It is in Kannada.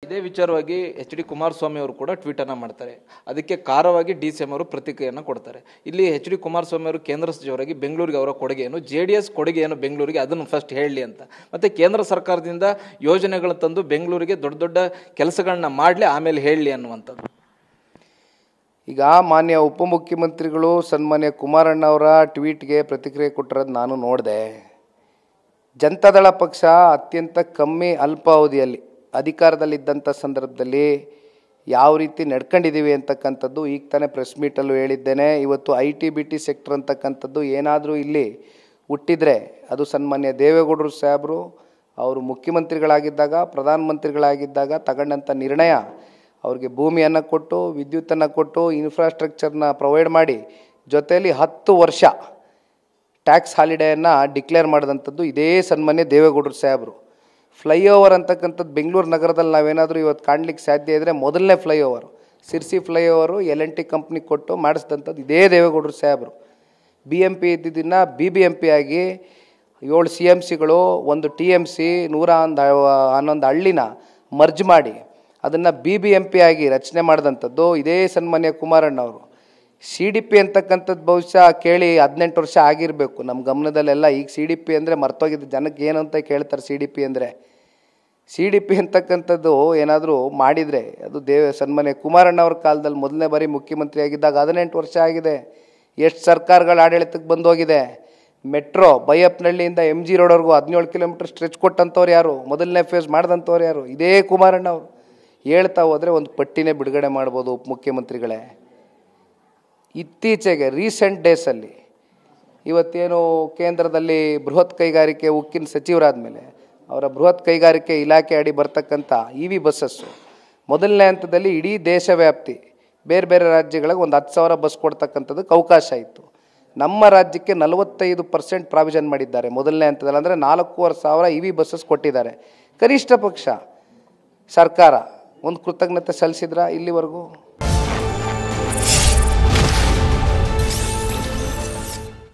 ಇದೇ ವಿಚಾರವಾಗಿ ಎಚ್ ಡಿ ಕುಮಾರಸ್ವಾಮಿ ಅವರು ಕೂಡ ಟ್ವೀಟ್ ಅನ್ನು ಮಾಡ್ತಾರೆ. ಅದಕ್ಕೆ ಕಾರವಾಗಿ DCM ಅವರು ಪ್ರತಿಕ್ರಿಯೆಯನ್ನು ಕೊಡ್ತಾರೆ. ಇಲ್ಲಿ ಎಚ್ ಡಿ ಕುಮಾರಸ್ವಾಮಿ ಅವರು ಕೇಂದ್ರ ಸಚಿವರಾಗಿ ಬೆಂಗಳೂರಿಗೆ ಅವರ ಕೊಡುಗೆ ಏನು, JDS ಕೊಡುಗೆ ಏನು ಬೆಂಗಳೂರಿಗೆ, ಅದನ್ನು ಫಸ್ಟ್ ಹೇಳಲಿ ಅಂತ. ಮತ್ತೆ ಕೇಂದ್ರ ಸರ್ಕಾರದಿಂದ ಯೋಜನೆಗಳು ತಂದು ಬೆಂಗಳೂರಿಗೆ ದೊಡ್ಡ ದೊಡ್ಡ ಕೆಲಸಗಳನ್ನ ಮಾಡಲಿ, ಆಮೇಲೆ ಹೇಳಲಿ ಅನ್ನುವಂಥದ್ದು. ಈಗ ಮಾನ್ಯ ಉಪಮುಖ್ಯಮಂತ್ರಿಗಳು ಸನ್ಮಾನ್ಯ ಕುಮಾರಣ್ಣ ಅವರ ಟ್ವೀಟ್ಗೆ ಪ್ರತಿಕ್ರಿಯೆ ಕೊಟ್ಟಿರೋದು ನಾನು ನೋಡಿದೆ. ಜನತಾದಳ ಪಕ್ಷ ಅತ್ಯಂತ ಕಮ್ಮಿ ಅಲ್ಪಾವಧಿಯಲ್ಲಿ ಅಧಿಕಾರದಲ್ಲಿದ್ದಂಥ ಸಂದರ್ಭದಲ್ಲಿ ಯಾವ ರೀತಿ ನಡ್ಕೊಂಡಿದ್ದೀವಿ ಅಂತಕ್ಕಂಥದ್ದು ಈಗ ತಾನೇ ಪ್ರೆಸ್ ಮೀಟಲ್ಲೂ ಹೇಳಿದ್ದೇನೆ. ಇವತ್ತು IT-BT ಸೆಕ್ಟರ್ ಅಂತಕ್ಕಂಥದ್ದು ಏನಾದರೂ ಇಲ್ಲಿ ಹುಟ್ಟಿದರೆ ಅದು ಸನ್ಮಾನ್ಯ ದೇವೇಗೌಡರು ಸಾಹೇಬರು ಅವರು ಮುಖ್ಯಮಂತ್ರಿಗಳಾಗಿದ್ದಾಗ, ಪ್ರಧಾನಮಂತ್ರಿಗಳಾಗಿದ್ದಾಗ ತಗೊಂಡಂಥ ನಿರ್ಣಯ. ಅವ್ರಿಗೆ ಭೂಮಿಯನ್ನು ಕೊಟ್ಟು, ವಿದ್ಯುತ್ತನ್ನು ಕೊಟ್ಟು, ಇನ್ಫ್ರಾಸ್ಟ್ರಕ್ಚರ್ನ ಪ್ರೊವೈಡ್ ಮಾಡಿ, ಜೊತೆಯಲ್ಲಿ 10 ವರ್ಷ ಟ್ಯಾಕ್ಸ್ ಹಾಲಿಡೇಯನ್ನು ಡಿಕ್ಲೇರ್ ಮಾಡಿದಂಥದ್ದು ಇದೇ ಸನ್ಮಾನ್ಯ ದೇವೇಗೌಡರು ಸಾಹೇಬರು. ಫ್ಲೈಓವರ್ ಅಂತಕ್ಕಂಥದ್ದು ಬೆಂಗಳೂರು ನಗರದಲ್ಲಿ ನಾವೇನಾದರೂ ಇವತ್ತು ಕಾಣಲಿಕ್ಕೆ ಸಾಧ್ಯ ಇದ್ದರೆ ಮೊದಲನೇ flyover Sirsi flyover LNT company ಕೊಟ್ಟು ಮಾಡಿಸಿದಂಥದ್ದು ಇದೇ ದೇವೇಗೌಡರು ಸಾಹೇಬರು. BMP ಇದ್ದಿದ್ದನ್ನು BBMP ಆಗಿ 7 CMCಗಳು, 1 TMC, 111 ಹಳ್ಳಿನ ಮರ್ಜ್ ಮಾಡಿ ಅದನ್ನು BBMP ಆಗಿ ರಚನೆ ಮಾಡಿದಂಥದ್ದು ಇದೇ ಸನ್ಮಾನ್ಯ ಕುಮಾರಣ್ಣವರು. CDP ಅಂತಕ್ಕಂಥದ್ದು ಬಹುಶಃ ಕೇಳಿ 18 ವರ್ಷ ಆಗಿರಬೇಕು ನಮ್ಮ ಗಮನದಲ್ಲೆಲ್ಲ. ಈಗ CDP ಅಂದರೆ ಮರ್ತೋಗಿದ್ದ ಜನಕ್ಕೆ ಏನು ಅಂತ ಕೇಳ್ತಾರೆ. CDP ಅಂತಕ್ಕಂಥದ್ದು ಏನಾದರೂ ಮಾಡಿದರೆ ಅದು ಸನ್ಮಾನ್ಯ ಕುಮಾರಣ್ಣವ್ರ ಕಾಲದಲ್ಲಿ ಮೊದಲನೇ ಬಾರಿ ಮುಖ್ಯಮಂತ್ರಿ ಆಗಿದ್ದಾಗ 18 ವರ್ಷ ಆಗಿದೆ. ಎಷ್ಟು ಸರ್ಕಾರಗಳ ಆಡಳಿತಕ್ಕೆ ಬಂದೋಗಿದೆ. ಮೆಟ್ರೋ ಬೈಯಪ್ಪನಹಳ್ಳಿಯಿಂದ MG ರೋಡ್ವರೆಗೂ 17 ಕಿಲೋಮೀಟರ್ ಸ್ಟ್ರೆಚ್ ಕೊಟ್ಟಂಥವ್ರು ಯಾರು, ಮೊದಲನೇ ಫೇಸ್ ಮಾಡಿದಂಥವ್ರು ಯಾರು, ಇದೇ ಕುಮಾರಣ್ಣವ್ರು. ಹೇಳ್ತಾ ಹೋದರೆ ಒಂದು ಪಟ್ಟಿನೇ ಬಿಡುಗಡೆ ಮಾಡ್ಬೋದು ಉಪಮುಖ್ಯಮಂತ್ರಿಗಳೇ. ಇತ್ತೀಚೆಗೆ ರೀಸೆಂಟ್ ಡೇಸಲ್ಲಿ ಇವತ್ತೇನು ಕೇಂದ್ರದಲ್ಲಿ ಬೃಹತ್ ಕೈಗಾರಿಕೆ ಉಕ್ಕಿನ ಸಚಿವರಾದ ಮೇಲೆ ಅವರ ಬೃಹತ್ ಕೈಗಾರಿಕೆ ಇಲಾಖೆ ಅಡಿ ಬರ್ತಕ್ಕಂಥ EV ಬಸ್ಸಸ್ಸು ಮೊದಲನೇ ಹಂತದಲ್ಲಿ ಇಡೀ ದೇಶವ್ಯಾಪ್ತಿ ಬೇರೆ ಬೇರೆ ರಾಜ್ಯಗಳಿಗೆ ಒಂದು 10,000 ಬಸ್ ಕೊಡ್ತಕ್ಕಂಥದ್ದಕ್ಕೆ ಅವಕಾಶ ಇತ್ತು. ನಮ್ಮ ರಾಜ್ಯಕ್ಕೆ 45% ಪ್ರಾವಿಷನ್ ಮಾಡಿದ್ದಾರೆ ಮೊದಲನೇ ಹಂತದಲ್ಲಿ. ಅಂದರೆ 4,500 EV ಬಸ್ಸಸ್ ಕೊಟ್ಟಿದ್ದಾರೆ. ಕನಿಷ್ಠ ಪಕ್ಷ ಸರ್ಕಾರ ಒಂದು ಕೃತಜ್ಞತೆ ಸಲ್ಲಿಸಿದ್ರಾ ಇಲ್ಲಿವರೆಗೂ?